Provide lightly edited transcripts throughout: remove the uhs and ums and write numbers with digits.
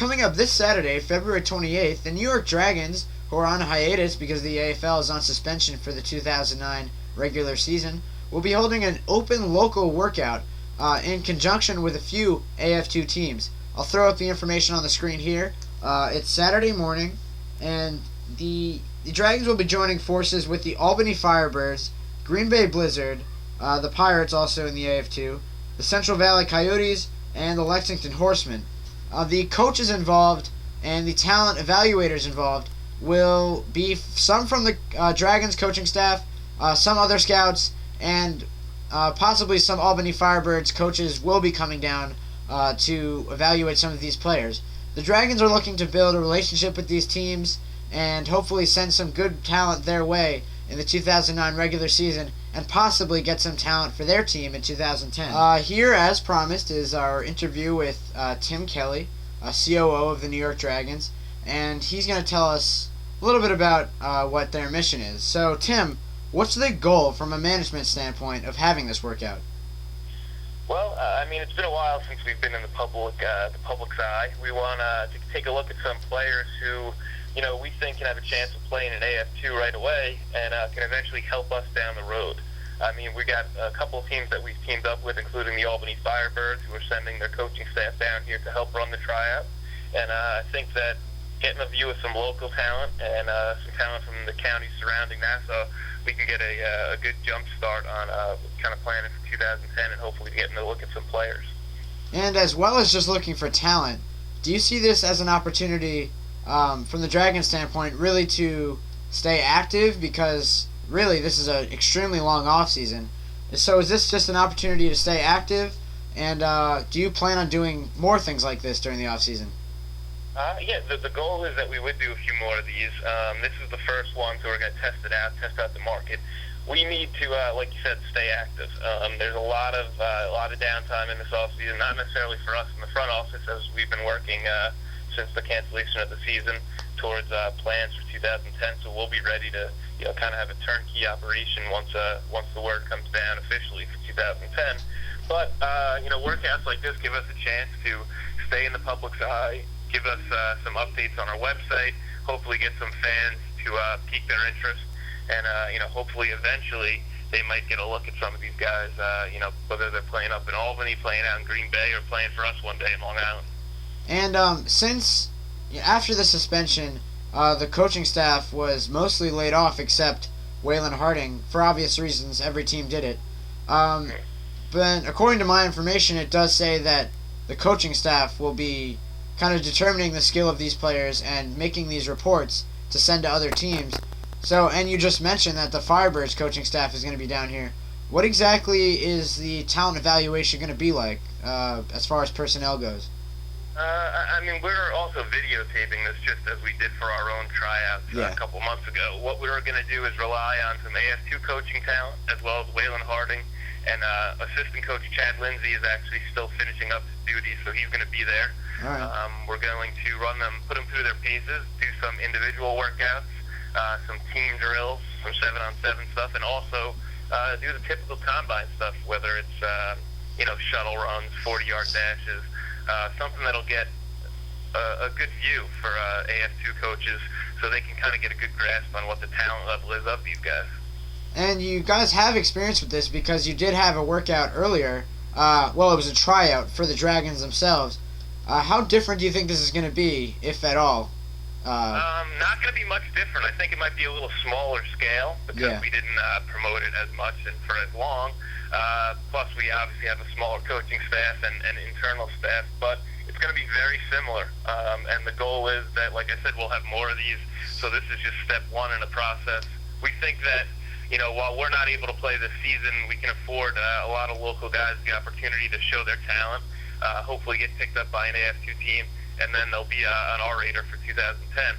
coming up this Saturday, February 28th, the New York Dragons, who are on hiatus because the AFL is on suspension for the 2009 regular season, will be holding an open local workout in conjunction with a few AF2 teams. I'll throw up the information on the screen here. It's Saturday morning, and the Dragons will be joining forces with the Albany Firebirds, Green Bay Blizzard, the Pirates also in the AF2, the Central Valley Coyotes, and the Lexington Horsemen. The coaches involved and the talent evaluators involved will be some from the Dragons coaching staff, some other scouts, and possibly some Albany Firebirds coaches will be coming down to evaluate some of these players. The Dragons are looking to build a relationship with these teams and hopefully send some good talent their way in the 2009 regular season and possibly get some talent for their team in 2010. Here, as promised, is our interview with Tim Kelly, COO of the New York Dragons, and he's going to tell us a little bit about what their mission is. So, Tim, what's the goal from a management standpoint of having this workout? Well, it's been a while since we've been in the public's eye. We want to take a look at some players who, we think can have a chance of playing in AF2 right away and can eventually help us down the road. We got a couple of teams that we've teamed up with, including the Albany Firebirds, who are sending their coaching staff down here to help run the tryout. And I think that getting a view of some local talent and some talent from the counties surrounding Nassau, we can get a good jump start on kind of planning for 2010 and hopefully getting a look at some players. And as well as just looking for talent, do you see this as an opportunity from the Dragons standpoint really to stay active? Because really this is an extremely long off season. So is this just an opportunity to stay active? And do you plan on doing more things like this during the off season? The goal is that we would do a few more of these. This is the first one, so we're going to test out the market. We need to, like you said, stay active. There's a lot of downtime in this off season, not necessarily for us in the front office, as we've been working since the cancellation of the season towards plans for 2010. So we'll be ready to, kind of have a turnkey operation once the word comes down officially for 2010. But workouts like this give us a chance to stay in the public's eye, give us some updates on our website, hopefully get some fans to pique their interest, and hopefully eventually they might get a look at some of these guys, whether they're playing up in Albany, playing out in Green Bay, or playing for us one day in Long Island. And since after the suspension, the coaching staff was mostly laid off except Waylon Harding. For obvious reasons, every team did it. But according to my information, it does say that the coaching staff will be kind of determining the skill of these players and making these reports to send to other teams. So, and you just mentioned that the Firebirds coaching staff is going to be down here. What exactly is the talent evaluation going to be like as far as personnel goes? We're also videotaping this just as we did for our own tryouts a couple months ago. What we were going to do is rely on some AF2 coaching talent, as well as Waylon Harding, and assistant coach Chad Lindsay is actually still finishing up his duties, so he's going to be there. All right. We're going to put them through their paces, do some individual workouts, some team drills, some 7-on-7 stuff, and also do the typical combine stuff, whether it's shuttle runs, 40-yard dashes, something that'll get a good view for AF2 coaches, so they can kind of get a good grasp on what the talent level is of these guys. And you guys have experience with this because you did have a workout earlier. It was a tryout for the Dragons themselves. How different do you think this is going to be, if at all? Not going to be much different. I think it might be a little smaller scale because we didn't promote it as much and for as long. Plus, we obviously have a smaller coaching staff and internal staff, but it's going to be very similar. And the goal is that, like I said, we'll have more of these. So this is just step one in the process. We think that, while we're not able to play this season, we can afford a lot of local guys the opportunity to show their talent, hopefully get picked up by an AF2 team, and then there'll be an R-rater for 2010.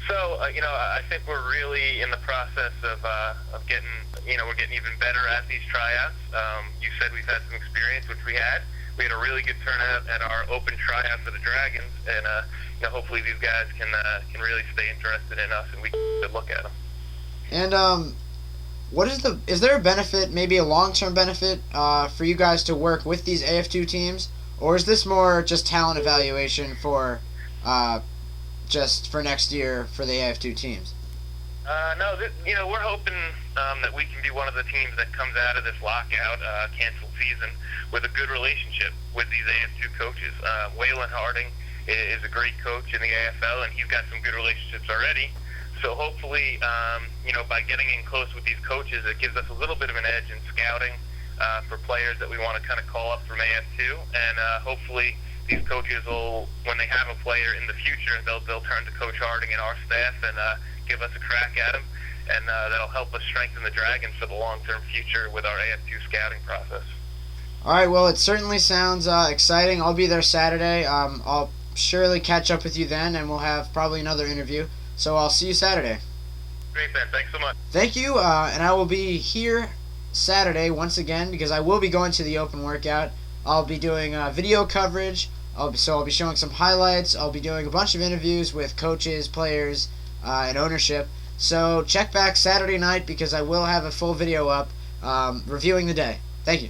So, I think we're really in the process of getting, we're getting even better at these tryouts. You said we've had some experience, which we had. We had a really good turnout at our open tryout for the Dragons, and hopefully these guys can really stay interested in us, and we can look at them. And is there a benefit, maybe a long-term benefit, for you guys to work with these AF2 teams, or is this more just talent evaluation for just for next year for the AF2 teams? No, we're hoping that we can be one of the teams that comes out of this lockout, canceled season, with a good relationship with these AF2 coaches. Waylon Harding is a great coach in the AFL, and he's got some good relationships already. So hopefully, by getting in close with these coaches, it gives us a little bit of an edge in scouting for players that we want to kind of call up from AF2, and hopefully these coaches will, when they have a player in the future, they'll turn to Coach Harding and our staff and give us a crack at him, and that'll help us strengthen the Dragons for the long-term future with our AF2 scouting process. All right, well, it certainly sounds exciting. I'll be there Saturday. I'll surely catch up with you then, and we'll have probably another interview. So I'll see you Saturday. Great, Ben. Thanks so much. Thank you, and I will be here Saturday once again because I will be going to the open workout. I'll be doing video coverage. I'll be showing some highlights. I'll be doing a bunch of interviews with coaches, players, and ownership. So check back Saturday night because I will have a full video up reviewing the day. Thank you.